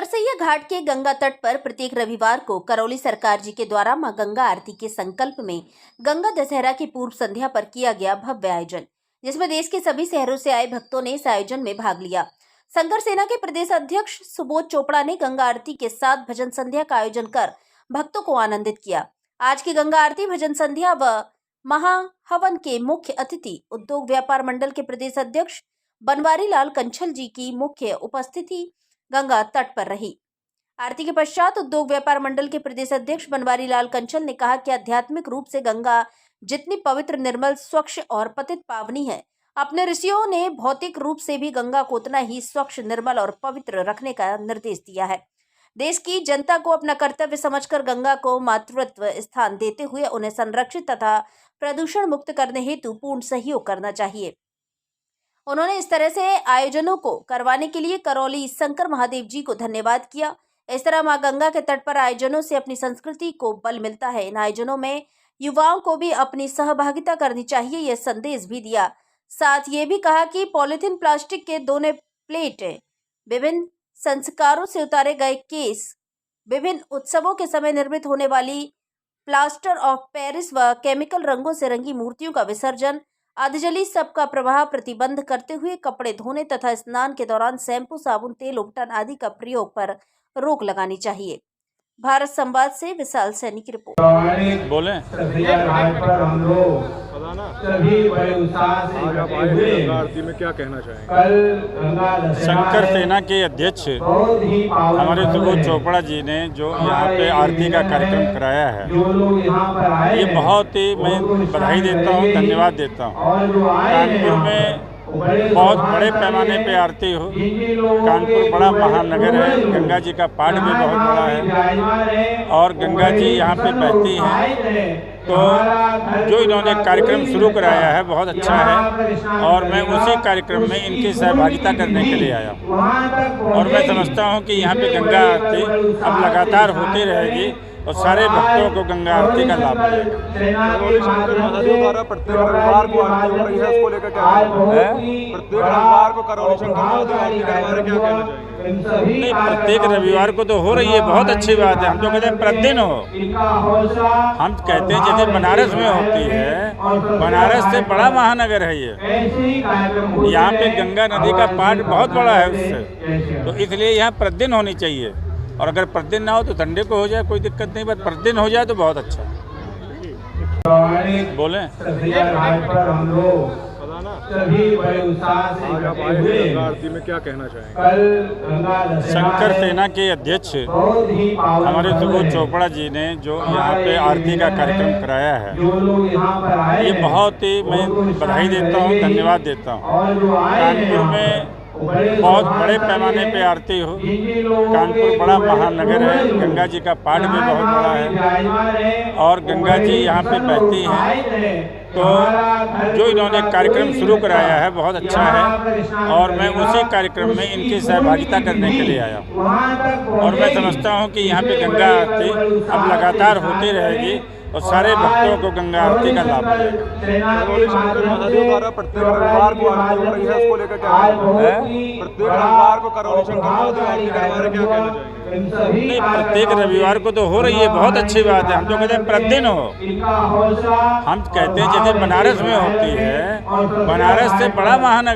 सरसैया घाट के गंगा तट पर प्रत्येक रविवार को करौली सरकार जी के द्वारा मां गंगा आरती के संकल्प में गंगा दशहरा की पूर्व संध्या पर किया गया भव्य आयोजन, जिसमें देश के सभी शहरों से आए भक्तों ने इस आयोजन में भाग लिया। शंकर सेना के प्रदेश अध्यक्ष सुबोध चोपड़ा ने गंगा आरती के साथ भजन संध्या का आयोजन कर भक्तों को आनंदित किया। आज की गंगा आरती, भजन संध्या व महाहवन के मुख्य अतिथि उद्योग व्यापार मंडल के प्रदेश अध्यक्ष बनवारी लाल कंछल जी की मुख्य उपस्थिति गंगा तट पर रही। आरती के पश्चात उद्योग व्यापार मंडल के प्रदेश अध्यक्ष बनवारी लाल कंछल ने कहा कि आध्यात्मिक रूप से गंगा जितनी पवित्र, निर्मल, स्वच्छ और पतित पावनी है, अपने ऋषियों ने भौतिक रूप से भी गंगा को उतना ही स्वच्छ, निर्मल और पवित्र रखने का निर्देश दिया है। देश की जनता को अपना कर्तव्य समझकर गंगा को मातृत्व स्थान देते हुए उन्हें संरक्षित तथा प्रदूषण मुक्त करने हेतु पूर्ण सहयोग करना चाहिए। उन्होंने इस तरह से आयोजनों को करवाने के लिए करौली शंकर महादेव जी को धन्यवाद किया। इस तरह मां गंगा के तट पर आयोजनों से अपनी संस्कृति को बल मिलता है। इन आयोजनों में युवाओं को भी अपनी सहभागिता करनी चाहिए, यह संदेश भी दिया। साथ ये भी कहा कि पॉलीथीन, प्लास्टिक के दोने प्लेट, विभिन्न संस्कारों से उतारे गए केस, विभिन्न उत्सवों के समय निर्मित होने वाली प्लास्टर ऑफ पेरिस व केमिकल रंगों से रंगी मूर्तियों का विसर्जन आदि जली सबका प्रवाह प्रतिबंध करते हुए कपड़े धोने तथा स्नान के दौरान शैम्पू, साबुन, तेल, उपटन आदि का प्रयोग पर रोक लगानी चाहिए। भारत संवाद से विशाल सैनी की रिपोर्ट। बोले सभी बड़े उत्साह से गंगा आरती में क्या कहना चाहेंगे? कल शंकर सेना के अध्यक्ष हमारे सुबोध चोपड़ा जी ने जो यहाँ पे आरती का कार्यक्रम कराया है, जो लोग यहाँ पर आए, ये बहुत ही मैं बधाई देता हूँ, धन्यवाद देता हूँ। कानपुर में बहुत बड़े पैमाने पे आरती हो। कानपुर बड़ा महानगर है, गंगा जी का पाठ भी बहुत बड़ा है और गंगा जी यहाँ पे बहती हैं। तो जो इन्होंने कार्यक्रम शुरू कराया है बहुत अच्छा है और मैं उसी कार्यक्रम में इनकी सहभागिता करने के लिए आया हूँ। और मैं समझता हूँ कि यहाँ पे गंगा आरती अब लगातार होती रहेगी और सारे भक्तों को गंगा आरती का लाभ मिलेगा। शंकर महादेव द्वारा प्रत्येक रविवार को आरती हो रही है, उसको लेकर क्या प्रत्येक रविवार को करौली शंकर महादेव आरती करवा रहे, क्या कहना चाहेंगे? नहीं, प्रत्येक रविवार को तो हो रही है, बहुत अच्छी बात है। हम तो कहते हैं प्रतिदिन हो। हम कहते हैं जैसे बनारस में होती है, बनारस से बड़ा महानगर है ये। यहाँ पे गंगा नदी का पाठ बहुत बड़ा है उससे, तो इसलिए यहाँ प्रतिदिन होनी चाहिए। और अगर प्रतिदिन ना हो तो संडे को हो जाए, कोई दिक्कत नहीं, बस प्रतिदिन हो जाए तो बहुत अच्छा। बोले सभी बड़े उत्साह से गंगा आरती में क्या कहना चाहेंगे? कल शंकर सेना के अध्यक्ष हमारे सुबोध चोपड़ा जी ने जो यहाँ पे आरती का कार्यक्रम कराया है, जो लोग यहाँ पर आए, ये बहुत ही मैं बधाई देता हूँ, धन्यवाद देता हूँ। कानपुर में बहुत बड़े पैमाने पे आरती हो। कानपुर बड़ा महानगर है, गंगा जी का पाठ भी बहुत बड़ा है और गंगा जी यहाँ पे बहती हैं। तो जो इन्होंने कार्यक्रम शुरू कराया है बहुत अच्छा है और मैं उसी कार्यक्रम में इनकी सहभागिता करने के लिए आया हूँ। और मैं समझता हूँ कि यहाँ पे गंगा आरती अब लगातार होती रहेगी और सारे भक्तों को गंगा आरती का लाभ मिलेगा। शंकर महादेव द्वारा प्रत्येक रविवार को आरती हो रही है, उसको लेकर क्या प्रत्येक रविवार को करौली शंकर महादेव आरती करवा रहे, क्या कहना चाहेंगे? नहीं, प्रत्येक रविवार को तो हो रही है, बहुत अच्छी बात है। हम तो कहते हैं प्रतिदिन हो। हम कहते हैं जैसे बनारस में होती है, बनारस से बड़ा महानगर